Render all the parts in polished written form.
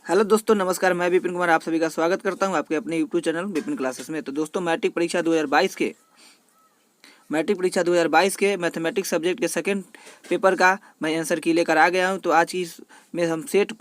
Hello दोस्तों, नमस्कार। मैं विपिन कुमार आप सभी का स्वागत करता हूं आपके अपने यूट्यूब चैनल विपिन क्लासेस में। तो दोस्तों, मैट्रिक परीक्षा 2022 के मैथमेटिक्स सब्जेक्ट के सेकंड पेपर का मैं आंसर की लेकर आ गया हूं। तो आज की में हम सेट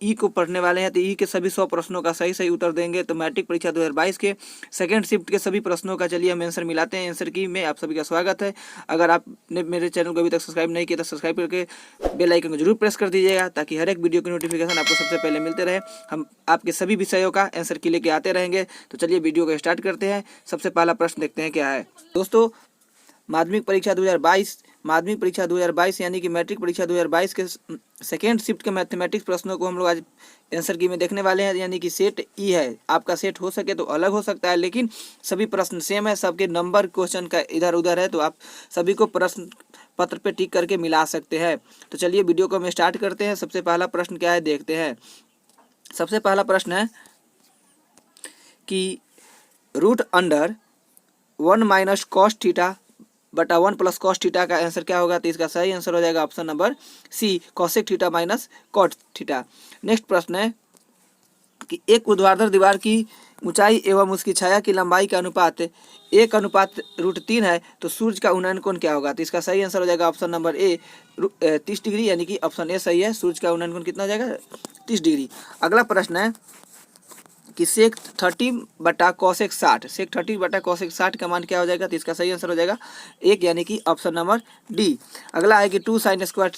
ई को पढ़ने वाले हैं। तो ई के सभी 100 प्रश्नों का सही सही उत्तर देंगे। तो मैट्रिक परीक्षा 2022 के सेकंड शिफ्ट के सभी प्रश्नों का चलिए हम आंसर मिलाते हैं। आंसर की में आप सभी का स्वागत है। अगर आपने मेरे चैनल को अभी तक सब्सक्राइब नहीं किया तो सब्सक्राइब करके बेल आइकन को जरूर प्रेस कर दीजिएगा, ताकि हर एक वीडियो की नोटिफिकेशन आपको सबसे पहले मिलते रहे। हम आपके सभी विषयों का आंसर की लेके आते रहेंगे। तो चलिए वीडियो को स्टार्ट करते हैं। सबसे पहला प्रश्न देखते हैं क्या है। दोस्तों, माध्यमिक परीक्षा 2022 यानी कि मैट्रिक परीक्षा 2022 के सेकेंड शिफ्ट के मैथमेटिक्स प्रश्नों को हम लोग आज आंसर की में देखने वाले हैं। यानी कि सेट ई है। आपका सेट हो सके तो अलग हो सकता है, लेकिन सभी प्रश्न सेम है। सबके नंबर क्वेश्चन का इधर उधर है, तो आप सभी को प्रश्न पत्र पे टिक करके मिला सकते हैं। तो चलिए वीडियो को हम स्टार्ट करते हैं। सबसे पहला प्रश्न क्या है देखते हैं। सबसे पहला प्रश्न है कि root under 1 minus cos theta बटा 1 प्लस कॉस थीटा का आंसर क्या होगा। तो इसका सही आंसर हो जाएगा option number C, cosec theta minus cot theta. Next प्रश्न है कि एक ऊर्ध्वाधर दीवार की ऊंचाई एवं उसकी छाया की लंबाई का अनुपात 1:√3 है, तो सूर्य का उन्नयन कोण क्या होगा। तो इसका सही आंसर हो जाएगा ऑप्शन नंबर ए 30 डिग्री, यानी कि ऑप्शन ए सही है। सूर्य का उन्नयन कोण कितना हो जाएगा, 30 डिग्री। अगला प्रश्न है कि सेक 30 बटा कॉसेक 60, सेक 30 बटा कॉसेक 60 का मान क्या हो जाएगा। तो इसका सही आंसर हो जाएगा 1, यानी कि ऑप्शन नंबर डी। अगला है कि 2 sine square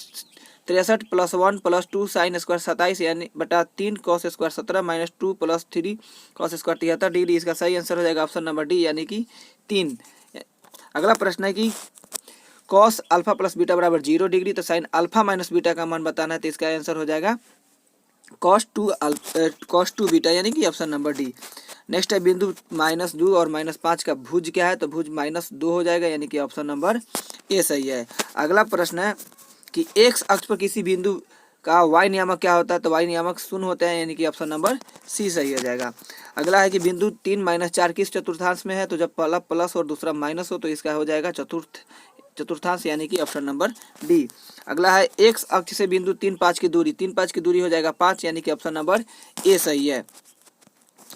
63 plus 1 plus 2 sine square 27 यानी बटा 3 cos square 17 minus 2 plus 3 cos square 73 degree. इसका सही आंसर हो जाएगा ऑप्शन नंबर डी, यानी कि 3। अगला प्रश्न है कि कॉस अल्फा प्लस बीटा बराबर 0 डिग्री, तो साइन अल्फा माइनस बीटा का मान बताना है। तो इसका आंसर हो जाएगा कॉस 2 बीटा, यानी कि ऑप्शन नंबर डी। नेक्स्ट है बिंदु -2 और -5 का भुज क्या है। तो भुज -2 हो जाएगा, यानी कि ऑप्शन नंबर ए सही है। अगला प्रश्न है कि एक्स अक्ष पर किसी बिंदु का वाई नियामक क्या होता है। तो वाई नियामक 0 होता है, यानी कि ऑप्शन नंबर सी सही हो जाएगा। अगला है कि बिंदु 3-4 किस चतुर्थांश में है। तो जब पहला प्लस और दूसरा माइनस हो तो इसका हो जाएगा चतुर्थांश, यानी कि ऑप्शन नंबर डी। अगला है एक्स अक्ष से बिंदु 3-5 की दूरी हो जाएगा 5, यानी कि ऑप्शन नंबर ए सही है।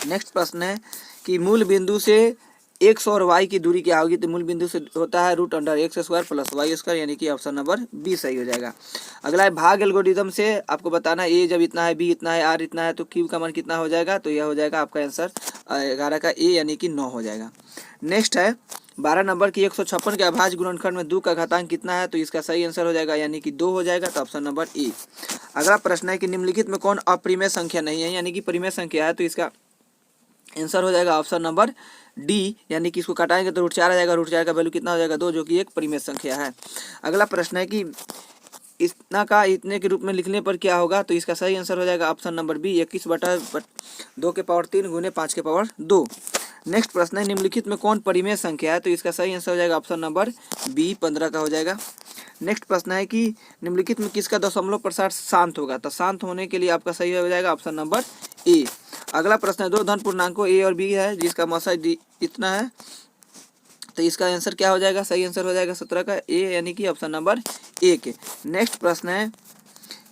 नेक्स्ट प्रश्न है कि मूल बिंदु से एक्स और वाई की दूरी क्या होगी। तो मूल बिंदु से होता है root under x square plus y square, यानी कि ऑप्शन नंबर बी सही हो जाएगा। अगला है भाग एल्गोरिदम से आपको बताना है ए जब इतना है, बी इतना है, आर इतना है, तो क्यू का मान कितना हो जाएगा। तो यह हो जाएगा आपका आंसर 11 का ए, यानी कि 9 हो जाएगा। नेक्स्ट है 12 नंबर की 156 के अभाज्य गुणनखंड में 2 का घातांक कितना है। तो इसका सही आंसर हो जाएगा, यानी कि 2 हो जाएगा। तो ऑप्शन नंबर ए। अगला प्रश्न है कि निम्नलिखित में कौन अपरिमेय संख्या नहीं है, यानी कि परिमेय संख्या है। तो इसका आंसर हो जाएगा ऑप्शन नंबर डी, यानी कि इसको घटाएंगे तो √4 आ जाएगा। √4 का वैल्यू कितना हो जाएगा 2, जो कि एक परिमेय संख्या है। अगला प्रश्न है कि इतना का इतने के रूप में लिखने पर क्या होगा। तो इसका सही आंसर हो जाएगा ऑप्शन नंबर बी 21/2 के पावर 3 गुने 5 के पावर 2। नेक्स्ट प्रश्न है निम्नलिखित में कौन परिमेय संख्या है। तो इसका सही आंसर हो जाएगा ऑप्शन नंबर बी 15 का हो जाएगा। नेक्स्ट प्रश्न है कि निम्नलिखित में किसका दशमलव प्रसार शांत होगा। तो शांत होने के लिए आपका सही हो जाएगा ऑप्शन नंबर ए। अगला प्रश्न है 2 धन पूर्णांकों ए और बी है जिसका मसा इतना है। तो इसका आंसर क्या हो जाएगा, सही आंसर हो जाएगा 17 का ए, यानी कि ऑप्शन नंबर 1। नेक्स्ट प्रश्न है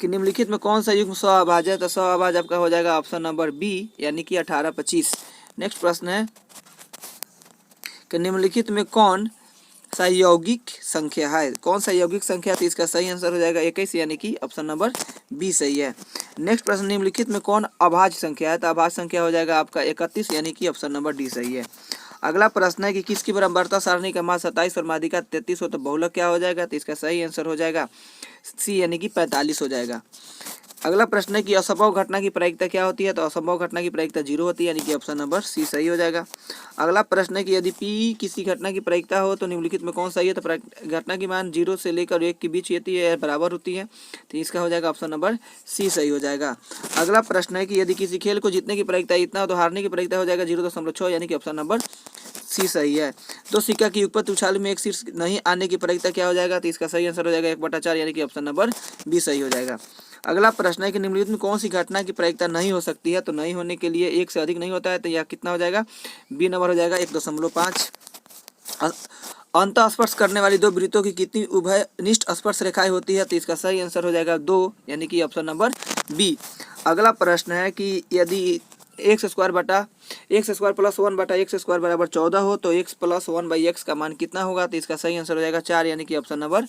कि निम्नलिखित में कौन सा युग्म सअभाज्य है। तो सअभाज्य आपका हो जाएगा ऑप्शन नंबर बी, यानी कि 18-25। नेक्स्ट प्रश्न है कि निम्नलिखित में कौन सा यौगिक संख्या है। कौन सा यौगिक संख्या। तो इसका सही आंसर हो जाएगा 21, यानी कि ऑप्शन नंबर बी सही है। नेक्स्ट प्रश्न निम्नलिखित में कौन अभाज्य संख्या है। तो अभाज्य संख्या हो जाएगा आपका 31, यानी कि ऑप्शन नंबर डी सही है। अगला प्रश्न है कि किसकी बराबरता सारणी का मान 27 और माध्यिका 33 हो तो बहुलक क्या हो जाएगा। तो इसका सही आंसर हो जाएगा सी, यानी कि 45 हो जाएगा। अगला प्रश्न है कि असंभव घटना की प्रायिकता क्या होती है। तो असंभव घटना की प्रायिकता 0 होती है, यानी कि ऑप्शन नंबर सी सही हो जाएगा। अगला प्रश्न है कि यदि पी किसी घटना की प्रायिकता हो तो निम्नलिखित में कौन सही है। तो घटना की मान 0 से लेकर 1 के बीच होती है, बराबर होती है। तो इसका हो जाएगा ऑप्शन नंबर सी सही हो जाएगा। अगला प्रश्न है कि यदि किसी खेल को जीतने की प्रायिकता इतना हो तो हारने की प्रायिकता हो जाएगा 0.6, यानी कि ऑप्शन नंबर सी सही है। तो सिक्का की युगपत उछाल में एक शीर्ष नहीं आने की प्रायिकता क्या हो जाएगा। तो इसका सही आंसर हो जाएगा 1/4, यानी कि ऑप्शन नंबर बी सही हो जाएगा। अगला प्रश्न है कि निम्नलिखित में कौन सी घटना की प्रायिकता नहीं हो सकती है। तो नहीं होने के लिए 1 से अधिक नहीं होता है। तो यह कितना हो जाएगा, बी नंबर हो जाएगा 1.5। अंतः स्पर्श करने वाली दो वृत्तों की कितनी उभयनिष्ठ स्पर्श रेखाएं होती है? तो इसका सही आंसर हो जाएगा 2, यानी कि ऑप्शन नंबर बी। अगला प्रश्न है कि यदि एक्स स्क्वायर बटा एक्स स्क्वायर प्लस 1 बटा एक्स स्क्वायर बराबर 14 हो तो एक्स प्लस 1/x का मान कितना होगा? तो इसका सही आंसर हो जाएगा 4, यानी कि ऑप्शन नंबर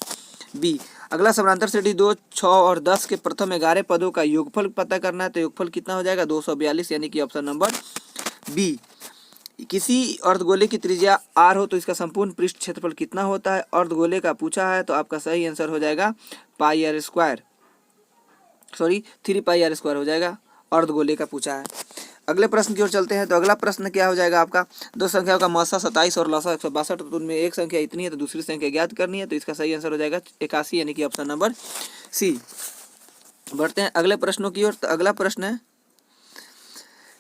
बी। अगला समांतर श्रेणी 2, 6 और 10 के प्रथम 11 पदों का योगफल पता करना है, तो योगफल कितना हो जाएगा? 242, यानी कि ऑप्शन नंबर बी। किसी अर्धगोले की त्रिज्या r हो तो इसका संपूर्ण पृष्ठ क्षेत्रफल कितना होता है? अर्धगोले का पूछा है, तो आपका सही आंसर हो जाएगा pi r square, sorry 3 pi r square हो जाएगा। अर्धगोले का पूछा है। अगले प्रश्न की ओर चलते हैं। तो अगला प्रश्न क्या हो जाएगा आपका? दो संख्याओं का मसा 27 और लसा 162, तो उनमें एक संख्या इतनी है तो दूसरी संख्या ज्ञात करनी है, तो इसका सही आंसर हो जाएगा 81, यानी कि ऑप्शन नंबर सी। बढ़ते हैं अगले प्रश्नों की ओर। तो अगला प्रश्न है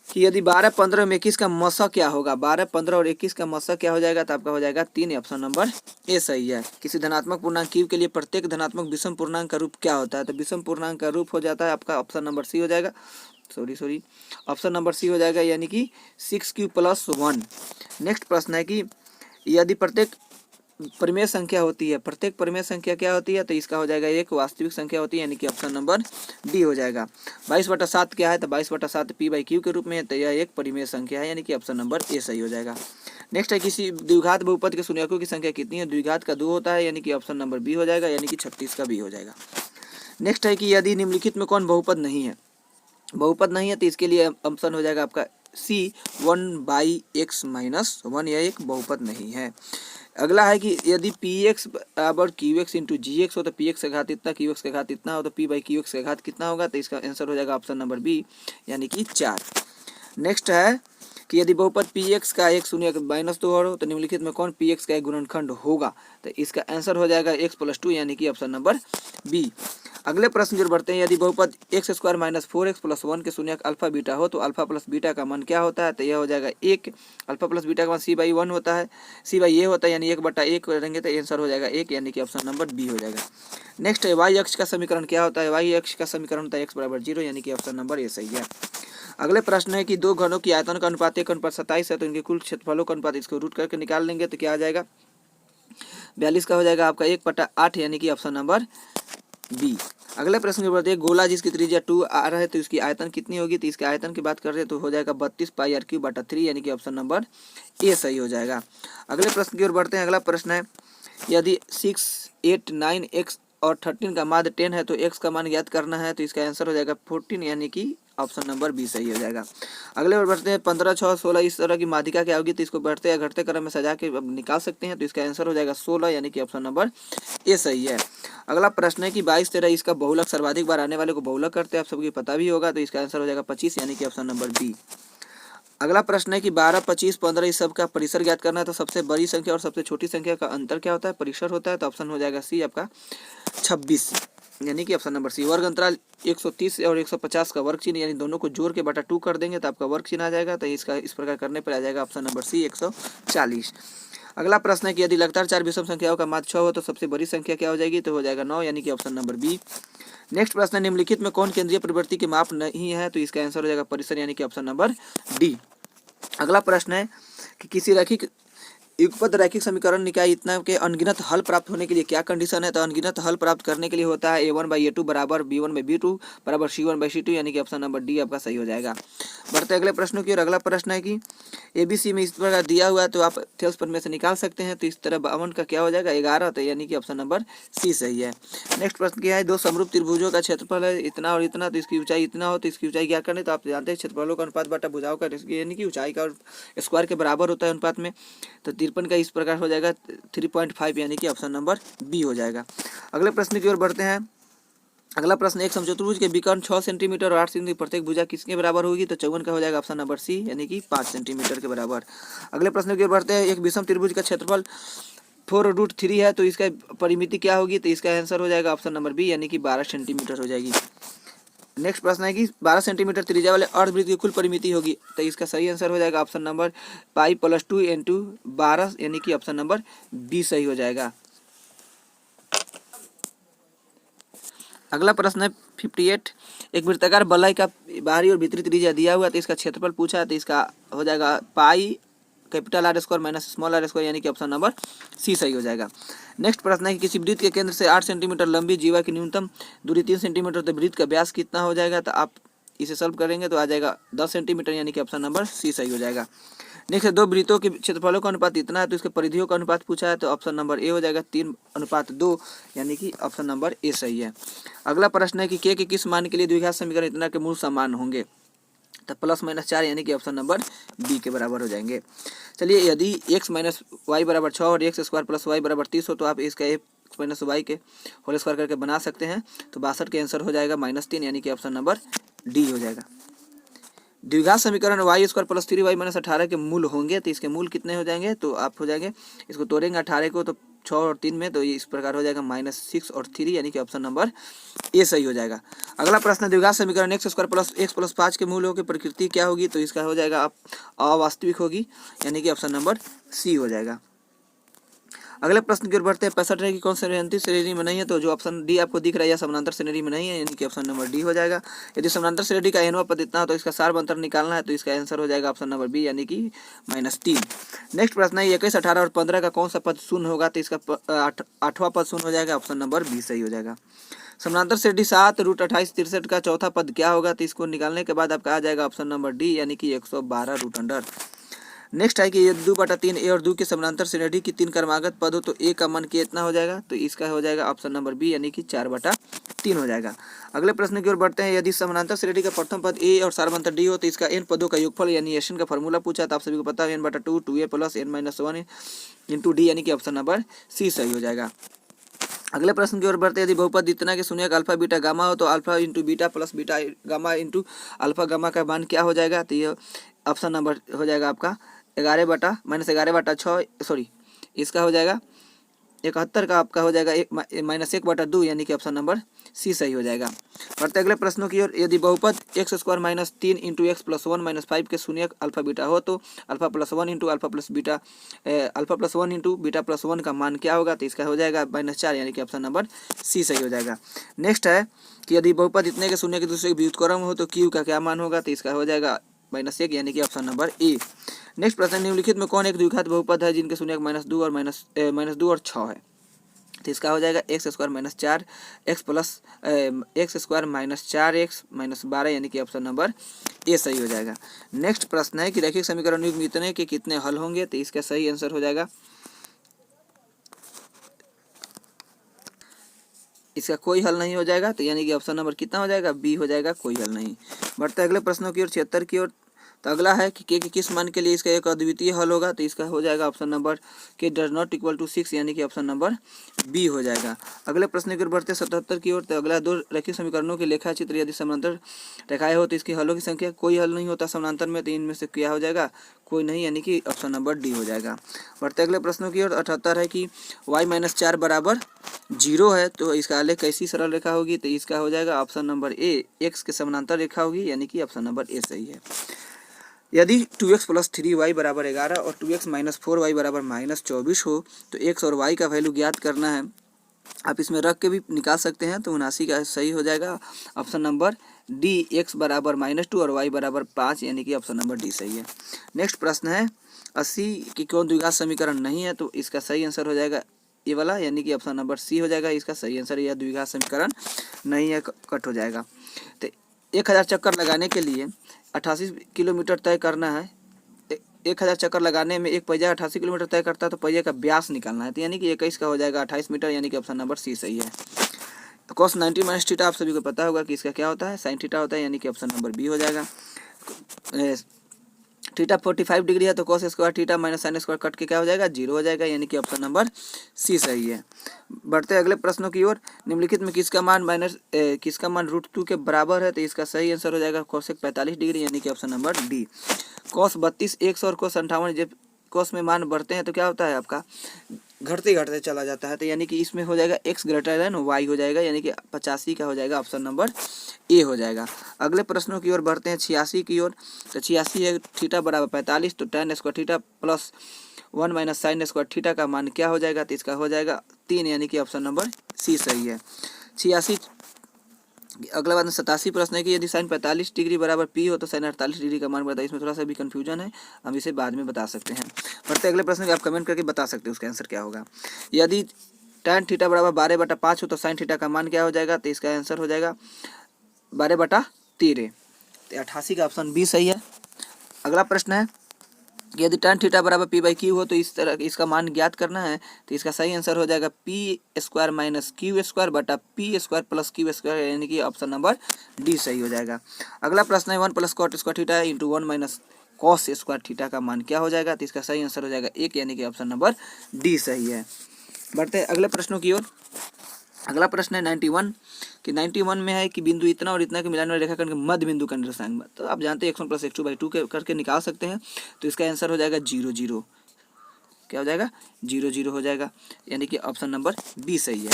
कि यदि 12, 15 में 21 का मसा क्या होगा? 12, 15 और 21 का मसा क्या हो जाएगा? तो आपका हो जाएगा 3, ऑप्शन नंबर ए सही है। किसी धनात्मक पूर्णांक क्यूब के लिए प्रत्येक धनात्मक विषम पूर्णांक का रूप क्या होता है? तो विषम पूर्णांक का रूप हो जाता है आपका ऑप्शन नंबर सी हो जाएगा, सॉरी ऑप्शन नंबर सी हो जाएगा, यानी कि 6 + 1। नेक्स्ट प्रश्न है कि यदि प्रत्येक परिमेय संख्या होती है, प्रत्येक परिमेय संख्या क्या होती है? तो इसका हो जाएगा एक वास्तविक संख्या होती है, यानी कि ऑप्शन नंबर डी हो जाएगा। 22/7 क्या है? तो 22/7 p/q के रूप में है, तो यह एक परिमेय संख्या है, यानी कि ऑप्शन नंबर ए सही हो जाएगा। नेक्स्ट है किसी द्विघात बहुपद के शून्यकों की संख्या कितनी है? द्विघात का 2 होता है, यानी कि ऑप्शन नंबर बी हो जाएगा, यानी कि 36 का बी हो जाएगा। नेक्स्ट है कि यदि निम्नलिखित में कौन बहुपद नहीं है? बहुपद नहीं है तो इसके लिए ऑप्शन हो जाएगा आपका सी 1/x-1, यह एक बहुपद नहीं है। अगला है कि यदि px बराबर qx इंटू gx हो तो px का घात इतना, qx का घात इतना हो तो p/qx का घात कितना होगा? तो इसका आंसर हो जाएगा ऑप्शन नंबर बी, यानी कि 4। नेक्स्ट है कि यदि बहुपद px का एक शून्य -2 हो तो निम्नलिखित में कौन px का एक गुणनखंड होगा? तो इसका आंसर हो जाएगा x + 2, यानी कि ऑप्शन नंबर बी। अगले प्रश्न की ओर बढ़ते हैं। यदि बहुपद x² - 4x + 1 के शून्यक अल्फा बीटा हो तो अल्फा प्लस बीटा का मान क्या होता है? तो यह हो जाएगा 1। अल्फा प्लस बीटा का मान c/1 होता है, c/a होता है, यानी 1/1 करेंगे तो आंसर हो जाएगा 1, यानी कि ऑप्शन नंबर बी हो जाएगा। नेक्स्ट है y अक्ष का समीकरण क्या होता है? y अक्ष का समीकरण होता है x = 0, यानी कि ऑप्शन नंबर ए सही है। अगले प्रश्न है कि दो घनों की आयतन का अनुपात 1/27 है, तो इनके कुल क्षेत्रफलों का अनुपात इसको रूट करके निकाल लेंगे तो क्या आ जाएगा? 42 का हो जाएगा आपका 1/8, यानी कि ऑप्शन नंबर बी। अगले प्रश्न के बाद एक गोला जिसकी त्रिज्या 2 आ रहा है तो इसकी आयतन कितनी होगी? तो इसके आयतन की बात कर रहे हैं तो हो जाएगा 32 πr³/3, यानी कि ऑप्शन नंबर ए सही हो जाएगा। अगले प्रश्न की ओर बढ़ते हैं। अगला प्रश्न है यदि 6, 8, 9 x और 13 का माध्य 10 है तो x का मान ज्ञात करना है, तो इसका आंसर हो जाएगा 14, यानी कि ऑप्शन नंबर बी सही हो जाएगा। अगले बार बढ़ते हैं 15, 6, 16 इस तरह की माध्यिका क्या होगी? तो इसको बढ़ते या घटते क्रम में सजा के निकाल सकते हैं, तो इसका आंसर हो जाएगा 16, यानी कि ऑप्शन नंबर ए सही है। अगला प्रश्न है कि 22, 13 इसका बहुलक सर्वाधिक बार आने वाले को बहुलक करते हैं, आप सबको पता भी होगा, तो इसका आंसर हो जाएगा 25, यानी कि ऑप्शन नंबर बी। अगला प्रश्न है कि 12, 25, 15 इस सब का परिसर ज्ञात करना है, तो सबसे बड़ी संख्या और सबसे छोटी संख्या का अंतर क्या होता है? परिसर होता है, तो ऑप्शन हो जाएगा सी आपका 26, यानी कि ऑप्शन नंबर सी। वर्ग अंतराल 130 और 150 का वर्ग चिन्ह, यानी दोनों को जोड़ के बटा 2 कर देंगे तो आपका वर्ग चिन्ह आ जाएगा, तो इसका इस प्रकार करने पर आ जाएगा ऑप्शन नंबर सी 140। अगला प्रश्न है कि यदि लगातार 4 विषम संख्याओं का माध्य 6 हो तो सबसे बड़ी संख्या क्या हो जाएगी? तो हो जाएगा 9, यानी कि ऑप्शन नंबर बी। नेक्स्ट प्रश्न है निम्नलिखित में कौन केंद्रीय प्रवृत्ति के माप नहीं है? तो इसका आंसर हो जाएगा परिसर, यानी कि ऑप्शन नंबर डी। अगला प्रश्न है कि किसी रैखिक युगपद रैखिक समीकरण निकाय इतना के अनगिनत हल प्राप्त होने के लिए क्या कंडीशन है? तो अनगिनत हल प्राप्त करने के लिए होता है a1/a2 बराबर b1/b2 बराबर c1/c2, यानी कि ऑप्शन नंबर डी आपका सही हो जाएगा। बढ़ते अगले प्रश्नों की ओर। अगला प्रश्न है कि ABC में इस प्रकार दिया हुआ है तो आप थेल्स पर में से निकाल सकते हैं, तो इस तरह 52 का क्या हो जाएगा? 11, तो यानी कि ऑप्शन नंबर सी सही है। नेक्स्ट प्रश्न क्या है? दो समरूप त्रिभुजों का क्षेत्रफल है इतना और इतना, तो इसकी ऊंचाई इतना हो तो इसकी ऊंचाई क्या करनी? तो आप जानते हैं क्षेत्रफलों का अनुपात बटा भुजाओं का यानी कि ऊंचाई का स्क्वायर के बराबर होता है अनुपात में, तो 53 का इस प्रकार हो जाएगा 3.5, यानी कि ऑप्शन नंबर बी हो जाएगा। अगले प्रश्न की ओर बढ़ते हैं। अगला प्रश्न एक समचतुर्भुज के विकर्ण 6 सेंटीमीटर और 8 सेंटीमीटर प्रत्येक भुजा किसके बराबर होगी? तो 54 का हो जाएगा ऑप्शन नंबर सी, यानी कि 5 सेंटीमीटर के बराबर। अगले प्रश्न की ओर बढ़ते हैं। एक विषम त्रिभुज का क्षेत्रफल 4√3 है तो इसका परिमिति क्या होगी? तो इसका आंसर हो जाएगा ऑप्शन नंबर बी, यानी कि 12 सेंटीमीटर हो जाएगी। नेक्स्ट प्रश्न है कि 12 सेंटीमीटर त्रिज्या वाले अर्धवृत्त की कुल परिमिति होगी, तो इसका सही आंसर हो जाएगा ऑप्शन नंबर पाई + 2 × 12, यानी कि ऑप्शन नंबर बी सही हो जाएगा। अगला प्रश्न है 58। एक वृत्ताकार बलय का बाहरी और भीतरी त्रिज्या दिया हुआ तो इसका क्षेत्रफल पूछा है, तो इसका हो जाएगा pi capital R square minus small r square, यानी कि ऑप्शन नंबर सी सही हो जाएगा। नेक्स्ट प्रश्न है कि किसी वृत्त के केंद्र से 8 सेंटीमीटर लंबी जीवा की न्यूनतम दूरी 3 सेंटीमीटर, तो वृत्त का व्यास कितना हो जाएगा? तो आप इसे सॉल्व करेंगे तो आ जाएगा 10 सेंटीमीटर, यानी कि ऑप्शन नंबर सी सही हो जाएगा। नेक्स्ट है दो वृत्तों के क्षेत्रफलों का अनुपात इतना है, तो इसके परिधियों का अनुपात पूछा है, तो ऑप्शन नंबर ए हो जाएगा 3:2, यानी कि ऑप्शन नंबर ए सही है। अगला प्रश्न है कि के किस मान के लिए द्विघात समीकरण इतना के मूल समान होंगे? तो +-4, यानी कि ऑप्शन नंबर बी के बराबर हो जाएंगे। चलिए, यदि x - y = 6 और x² + y = 30 हो, तो आप इसका x - y के होल स्क्वायर करके बना सकते हैं। तो 62 के आंसर हो जाएगा -3, यानी कि ऑप्शन नंबर डी हो जाएगा। द्विघात समीकरण y² + 3y - 18 के मूल होंगे, तो इसके मूल कितने हो जाएंगे? तो आप हो जाएंगे, इसको तोड़ेंगे 18 को, तो 6 और 3 में, तो ये इस प्रकार हो जाएगा -6 और 3, यानी कि ऑप्शन नंबर ए सही हो जाएगा। अगला प्रश्न, द्विघात समीकरण x² + x + 5 के मूलों की प्रकृति क्या होगी? तो इसका हो जाएगा अवास्तविक होगी, यानी कि ऑप्शन नंबर सी हो जाएगा। अगले प्रश्न की ओर बढ़ते हैं। 65 है कि कौन समानांतर श्रेणी में नहीं है? तो जो ऑप्शन डी आपको दिख रहा है यह समानांतर श्रेणी में नहीं है, यानी कि ऑप्शन नंबर डी हो जाएगा। यदि समानांतर श्रेणी का एनवां पद इतना हो तो इसका सार अंतर निकालना है, तो इसका आंसर हो जाएगा ऑप्शन नंबर बी, यानी कि -3। नेक्स्ट प्रश्न है 21, 18 और 15 का कौन सा पद शून्य होगा? तो इसका 8वां पद शून्य हो जाएगा, ऑप्शन नंबर बी सही हो जाएगा। समानांतर श्रेणी 7 √28 63 का चौथा पद क्या होगा? तो इसको निकालने के बाद आपका आ जाएगा ऑप्शन नंबर डी, यानी कि 112 √अंडर। नेक्स्ट है कि ये 2/3 ए और 2 के समानांतर श्रेणी की 3 क्रमागत पद हो, तो ए का मान कितना हो जाएगा? तो इसका हो जाएगा ऑप्शन नंबर बी, यानी कि 4/3 हो जाएगा। अगले प्रश्न की ओर बढ़ते हैं। यदि समानांतर श्रेणी का प्रथम पद ए और सारवंतर डी हो, तो इसका एन पदों का योगफल यानी एन का फॉर्मूला पूछा, तो आप सभी को पता है n/2 2a + n - 1 × d, यानी कि ऑप्शन नंबर सी सही हो जाएगा। अगले प्रश्न की ओर बढ़ते हैं। यदि बहुपद इतना के शून्य अल्फा बीटा गामा हो, तो alpha × beta + beta gamma × alpha gamma का मान क्या हो जाएगा? तो ये ऑप्शन नंबर हो जाएगा आपका 11/6, सॉरी, इसका हो जाएगा 71 का आपका हो जाएगा -1/2, यानी कि ऑप्शन नंबर सी सही हो जाएगा। बढ़ते अगले प्रश्नों की ओर। यदि बहुपद x² - 3 × x + 1 - 5 के शून्य अल्फा बीटा हो, तो alpha + 1 × alpha + beta alpha + 1 × beta + 1 का मान क्या होगा? तो इसका हो जाएगा -4, यानी कि ऑप्शन नंबर सी सही हो जाएगा। नेक्स्ट है कि यदि बहुपद इतने के शून्य के दूसरे व्युत्क्रम हो, तो q का क्या मान होगा? तो इसका हो जाएगा -1, यानी कि ऑप्शन नंबर ए। नेक्स्ट प्रश्न, निम्नलिखित में कौन एक द्विघात बहुपद है जिनके शून्य -2 और 6 है? तो इसका हो जाएगा x² - 4 x + x² - 4x - 12, यानी कि ऑप्शन नंबर ए सही हो जाएगा। नेक्स्ट प्रश्न है कि रैखिक समीकरण युग्म इतने के कितने हल होंगे? तो इसका सही आंसर हो जाएगा, इसका कोई हल नहीं हो जाएगा, तो यानी कि ऑप्शन नंबर कितना हो जाएगा? बी हो जाएगा, कोई हल नहीं। बढ़ते अगले प्रश्नों की ओर 76 की ओर। तो अगला है कि के किस मान के लिए इसका एक अद्वितीय हल होगा? तो इसका हो जाएगा ऑप्शन नंबर के ≠ 6, यानी कि ऑप्शन नंबर बी हो जाएगा। अगले प्रश्न की ओर बढ़ते 77 की ओर। तो अगला दो रैखिक समीकरणों के लेखा चित्र यदि समानांतर रेखाएं हो, तो इसकी हलों की संख्या कोई हल नहीं होता समानांतर में, तो इनमें से क्या हो जाएगा? कोई नहीं, यानी कि ऑप्शन नंबर डी हो जाएगा। बढ़ते अगले प्रश्नों की ओर। 78 है कि y - 4 = 0 है, तो इसका आलेख कैसी सरल रेखा होगी? तो इसका हो जाएगा ऑप्शन नंबर ए, x के समानांतर रेखा होगी, यानी कि ऑप्शन नंबर ए सही है। यदि 2x + 3y = 11 और 2x - 4y = -24 हो, तो x और y का वैल्यू ज्ञात करना है। आप इसमें रख के भी निकाल सकते हैं, तो 79 का सही हो जाएगा ऑप्शन नंबर डी, x = -2 और y = 5, यानी कि ऑप्शन नंबर डी सही है। नेक्स्ट प्रश्न है 80 की कौन द्विघात समीकरण नहीं है? तो इसका सही आंसर हो जाएगा ये वाला, यानी कि ऑप्शन नंबर सी हो जाएगा। इसका सही आंसर यह द्विघात समीकरण नहीं है, कट हो जाएगा। तो 1000 चक्कर लगाने के लिए 88 किलोमीटर तय करना है। 1000 चक्कर लगाने में एक पहिया 88 किलोमीटर तय करता है, तो पहिए का व्यास निकालना है, तो यानी कि 21 का हो जाएगा 28 मीटर, यानी कि ऑप्शन नंबर सी सही है। cos 90 - थीटा आप सभी को पता होगा कि इसका क्या होता है? sin थीटा होता है, यानी कि ऑप्शन नंबर बी हो जाएगा। थीटा 45 डिग्री है, तो cos² थीटा - sin² कट के क्या हो जाएगा? 0 हो जाएगा, यानी कि ऑप्शन नंबर सी सही है। बढ़ते अगले प्रश्नों की ओर। निम्नलिखित में किसका मान √2 के बराबर है? तो इसका सही आंसर हो जाएगा cos 45 डिग्री, यानी कि ऑप्शन नंबर डी। cos 32 100 और cos 58, जब cos में मान बढ़ते हैं तो क्या होता है? आपका घटते घटते चला जाता है, तो यानी कि इसमें हो जाएगा x > y हो जाएगा, यानी कि 85 का हो जाएगा ऑप्शन नंबर ए हो जाएगा। अगले प्रश्नों की ओर बढ़ते हैं 86 की ओर। तो 86 है थीटा = 45, तो tan² थीटा + 1 - sin² थीटा का मान क्या हो जाएगा? तो इसका हो जाएगा 3, यानी कि ऑप्शन नंबर सी सही है। 86 अगला बात 87 प्रश्न है कि यदि साइन 45 डिग्री बराबर पी हो तो साइन 48 डिग्री का मान बताइए। इसमें थोड़ा सा भी कन्फ्यूजन है, हम इसे बाद में बता सकते हैं। बढ़ते अगले प्रश्न को, आप कमेंट करके बता सकते हैं उसका आंसर क्या होगा। यदि tan थीटा बराबर 12/5 हो तो साइन थीटा का मान क्या हो जाएगा, तो इसका आंसर हो जाएगा 12/13। तो 88 का ऑप्शन बी सही है। अगला प्रश्न है कि यदि tan थीटा बराबर p/q हो तो इस तरह इसका मान ज्ञात करना है। तो इसका सही आंसर हो जाएगा p² माइनस q² बटा p² प्लस q², यानी कि ऑप्शन नंबर डी सही हो जाएगा। अगला प्रश्न है 1 + cot² theta into 1 minus cos² theta का मान क्या हो जाएगा। तो इसका सही आंसर हो जाएगा 1, यानी कि ऑप्शन नंबर डी सही है। बढ़ते हैं अगले प्रश्नों की ओर। अगला प्रश्न है 91 कि 91 में है कि बिंदु इतना और इतना के मिलाने वाले रेखाखंड के मध्य बिंदु का निर्देशांक। तो आप जानते हैं x1 + x2/2 करके निकाल सकते हैं। तो इसका आंसर हो जाएगा 0, 0। क्या हो जाएगा, 0, 0 हो जाएगा, यानी कि ऑप्शन नंबर बी सही है।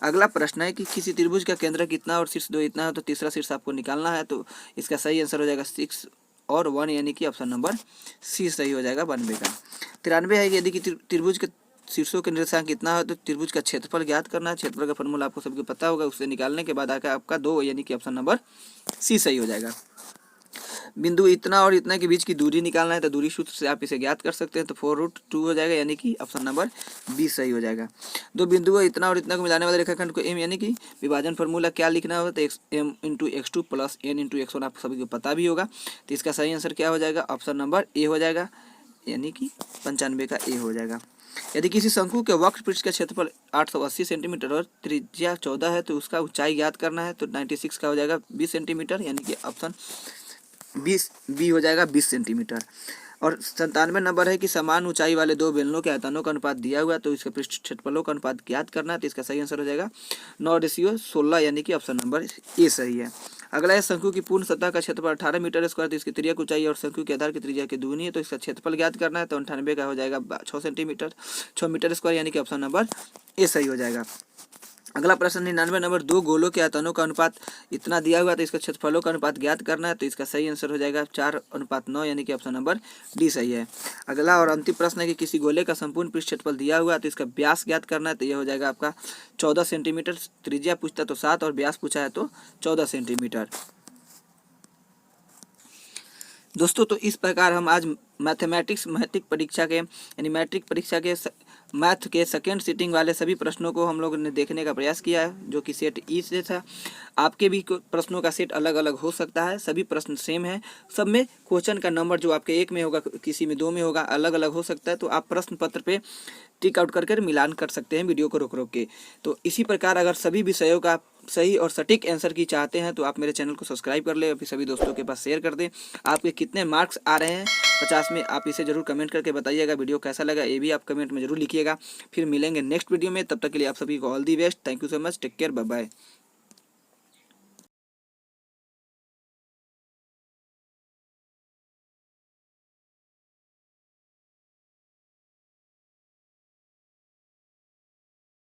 अगला प्रश्न है कि किसी त्रिभुज का केंद्र कितना और शीर्ष 2 इतना है, तो तीसरा शीर्ष आपको निकालना है। तो इसका सही आंसर हो जाएगा 6 और 1, यानी कि ऑप्शन नंबर सी सही हो जाएगा 92 का। 93 है कि यदि त्रिभुज के शीर्षों के निर्देशांक कितना है तो त्रिभुज का क्षेत्रफल ज्ञात करना है। क्षेत्रफल का फॉर्मूला आपको सबको पता होगा, उससे निकालने के बाद आकर आपका 2, यानी कि ऑप्शन नंबर सी सही हो जाएगा। बिंदु इतना और इतना के बीच की दूरी निकालना है, तो दूरी सूत्र से आप इसे ज्ञात कर सकते हैं। तो 4√2 हो जाएगा, यानी कि ऑप्शन नंबर बी सही हो जाएगा। दो बिंदुओं इतना और इतना को मिलाने वाले रेखाखंड को एम, यानी कि विभाजन फार्मूला क्या लिखना होगा, तो m × x2 + n × x1 आप सभी को पता भी होगा। तो इसका सही आंसर क्या हो जाएगा, ऑप्शन नंबर ए हो जाएगा, यानी कि 95 का ए हो जाएगा। यदि किसी शंकु के वक्र पृष्ठ का क्षेत्रफल 880 सेंटीमीटर और त्रिज्या 14 है तो उसका ऊंचाई ज्ञात करना है। तो 96 का हो जाएगा 20 सेंटीमीटर, यानी कि ऑप्शन 20 बी हो जाएगा 20 सेंटीमीटर। और 97 नंबर है कि समान ऊंचाई वाले दो बेलनों के आयतनों का अनुपात दिया हुआ है, तो इसके पृष्ठ क्षेत्रफलों का अनुपात ज्ञात करना है। तो इसका सही आंसर हो जाएगा 9:16, यानी कि ऑप्शन नंबर ए सही है। अगला है शंकु की पूर्ण सतह का क्षेत्रफल 18 मीटर स्क्वायर, तो इसकी त्रिज्या ऊंचाई और शंकु के आधार की त्रिज्या की दूनी है। तो इसका क्षेत्रफल ज्ञात करना है। तो 98 का हो जाएगा 6 मीटर स्क्वायर, यानी कि ऑप्शन नंबर ए सही हो जाएगा। अगला प्रश्न 99 नंबर, दो गोलों के आयतनों का अनुपात इतना दिया हुआ, तो इसका क्षेत्रफलों का अनुपात ज्ञात करना है। तो इसका सही आंसर हो जाएगा 4:9, यानी कि ऑप्शन नंबर डी सही है। अगला और अंतिम प्रश्न है कि किसी गोले का संपूर्ण पृष्ठ क्षेत्रफल दिया हुआ है, तो इसका व्यास ज्ञात करना है। तो यह हो जाएगा आपका 14 सेंटीमीटर। त्रिज्या पूछता तो 7 और व्यास पूछा है तो 14 सेंटीमीटर। दोस्तों, तो इस प्रकार हम आज मैट्रिक परीक्षा के, यानी मैट्रिक परीक्षा के मैथ के सेकेंड सीटिंग वाले सभी प्रश्नों को हम लोगों ने देखने का प्रयास किया है, जो कि सेट ई से था। आपके भी प्रश्नों का सेट अलग अलग हो सकता है, सभी प्रश्न सेम है। सब में क्वेश्चन का नंबर जो आपके 1 में होगा, किसी में 2 में होगा, अलग अलग हो सकता है। तो आप प्रश्न पत्र पे टिक आउट कर मिलान कर सकते हैं वीडियो को रोक रोक के। तो इसी प्रकार अगर सभी विषयों का सही और सटीक आंसर की चाहते हैं तो आप मेरे चैनल को सब्सक्राइब कर ले, अभी सभी दोस्तों के पास शेयर कर दें। आपके कितने मार्क्स आ रहे हैं 50 में, आप इसे जरूर कमेंट करके बताइएगा। वीडियो कैसा लगा ये भी आप कमेंट में जरूर लिखिएगा। फिर मिलेंगे नेक्स्ट वीडियो में, तब तक के लिए आप सभी को all the best. Thank you so much, take care, bye bye.